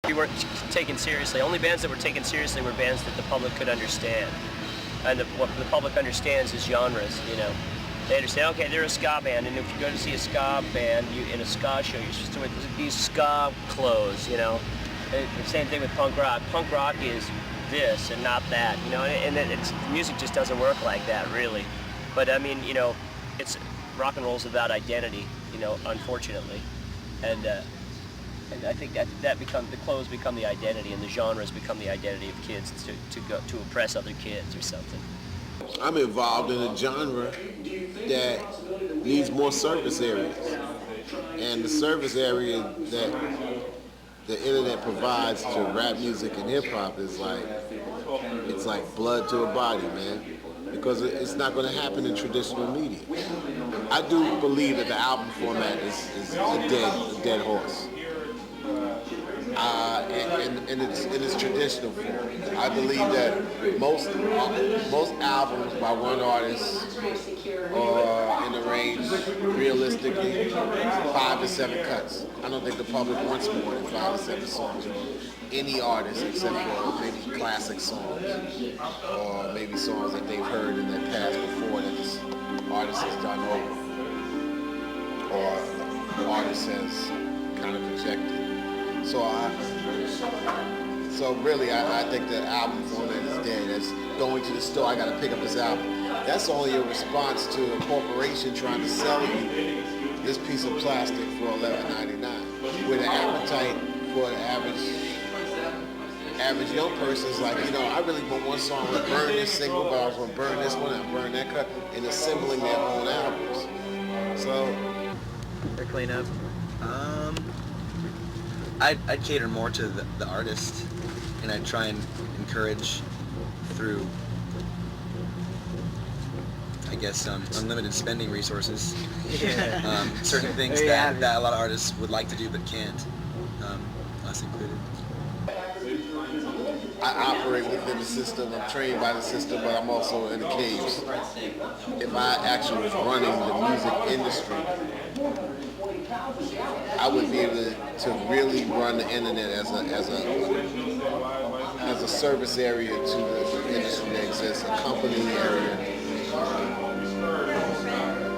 We weren't taken seriously. Only bands that were taken seriously were bands that the public could understand. And what the public understands is genres, you know. They understand, okay, they're a ska band, and if you go to see a ska band in a ska show, you're supposed to wear these ska clothes, you know. The same thing with punk rock. Punk rock is this and not that, you know, and music just doesn't work like that, really. But I mean, you know, it's rock and roll's about identity, you know, unfortunately, and I think that the clothes become the identity, and the genres become the identity of kids to oppress other kids or something. I'm involved in a genre that needs more service areas, and the service area that the internet provides to rap music and hip hop is like, it's like blood to a body, man, because it's not going to happen in traditional media. I do believe that the album format is a dead horse. In its traditional form. I believe that most albums by one artist are in the range, realistically, 5 to 7 cuts. I don't think the public wants more than 5 to 7 songs from any artist except for maybe classic songs or maybe songs that they've heard in their past before that this artist has done over or the artist has kind of projected. So really, I think the album format is dead. That's going to the store, I gotta pick up this album. That's only a response to a corporation trying to sell you this piece of plastic for $11.99. With the appetite for the average young person is like, you know, I really want one song, I'm gonna burn this single, but I was gonna burn this one, I'll burn that cut, and assembling their own albums. So, they're clean up. I'd cater more to the artist, and I'd try and encourage through, I guess, unlimited spending resources. Certain things that a lot of artists would like to do but can't, us included. I operate within the system, I'm trained by the system, but I'm also in the caves. If I actually was running the music industry, I would be able to really run the internet as a service area to the industry that exists, a company area.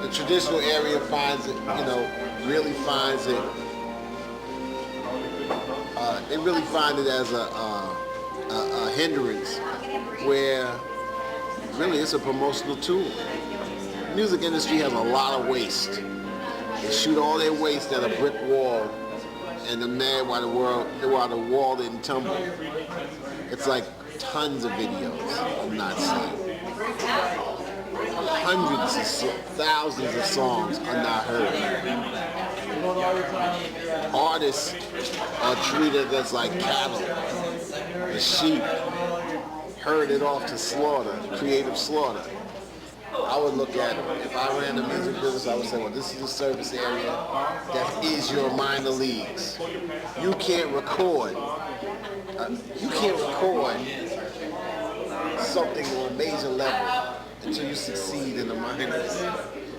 The traditional area finds it, you know, really finds it. They really find it as a hindrance, where really it's a promotional tool. The music industry has a lot of waste. They shoot all their waste at a brick wall, and they're mad while the wall didn't tumble. It's like tons of videos I'm not seeing. Hundreds of thousands of songs are not heard. Artists are treated as like cattle, as sheep, herded off to slaughter, creative slaughter. I would look at it. If I ran the music business, I would say, well, this is a service area that is your minor leagues. You can't record. Something on a major level until you succeed in the minors.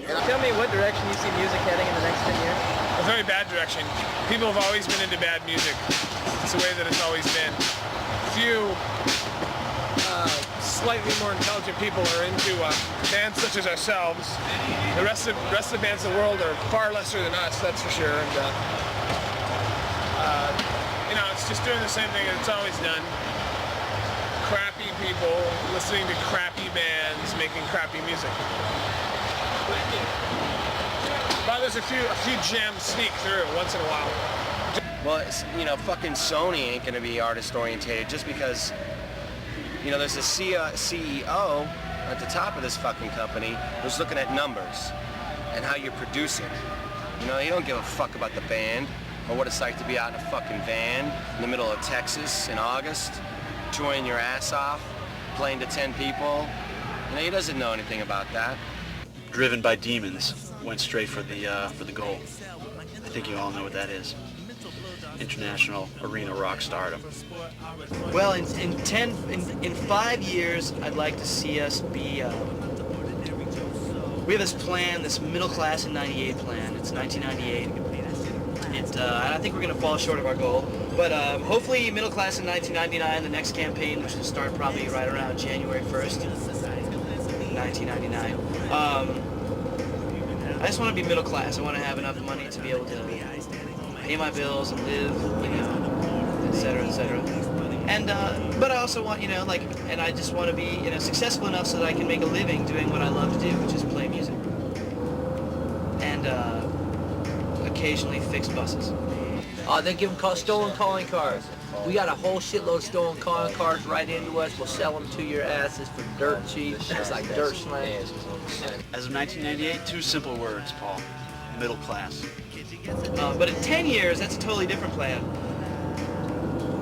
Tell me what direction you see music heading in the next 10 years? A very bad direction. People have always been into bad music. It's the way that it's always been. Few slightly more intelligent people are into bands such as ourselves. The rest of the bands in the world are far lesser than us, that's for sure. And you know, it's just doing the same thing that it's always done. Crappy people listening to crappy bands making crappy music. But there's a few gems sneak through once in a while. Well, you know, fucking Sony ain't gonna be artist orientated just because, you know, there's a CEO at the top of this fucking company who's looking at numbers and how you're producing. You know, you don't give a fuck about the band or what it's like to be out in a fucking van in the middle of Texas in August, touring your ass off, playing to 10 people. You know, he doesn't know anything about that. Driven by demons, went straight for the goal. I think you all know what that is. International arena rock stardom. Well, in 5 years, I'd like to see us be. We have this plan, this middle class in '98 plan. It's 1998. I think we're going to fall short of our goal. But hopefully Middle Class in 1999, the next campaign, which will start probably right around January 1st, 1999. I just want to be middle class. I want to have enough money to be able to pay my bills and live, you know, etc., etc. And but I also want, you know, like, and I just want to be, you know, successful enough so that I can make a living doing what I love to do, which is play music and occasionally fix buses. They give them stolen calling cards. We got a whole shitload of stolen calling cards right into us. We'll sell them to your asses for dirt cheap. It's like dirt slang. As of 1998, 2 simple words, Paul. Middle class. But in 10 years, that's a totally different plan.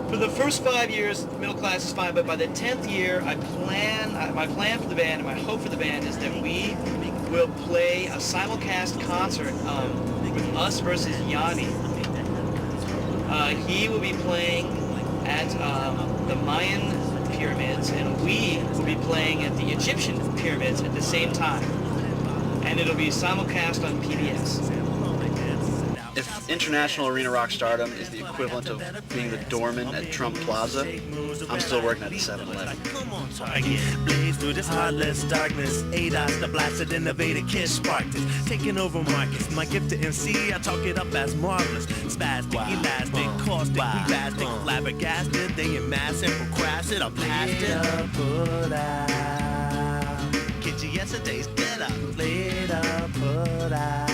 For the first 5 years, middle class is fine, but by the 10th year, my plan for the band and my hope for the band is that we will play a simulcast concert with us versus Yanni. He will be playing at the Mayan pyramids, and we will be playing at the Egyptian pyramids at the same time. And it'll be simulcast on PBS. If International Arena Rock Stardom is the equivalent of being the doorman at Trump Plaza, I'm still working at the 7-Eleven. Blaze through this heartless darkness. ADOS, the blasted innovator kid sparked this. Taking over markets. My gift to MC, I talk it up as marvelous. Spastic, elastic, caustic, bombastic, flabbergasted. They in mass and procrastinate. I'm past it. Put out. Get you yesterday's get up. Later, put out.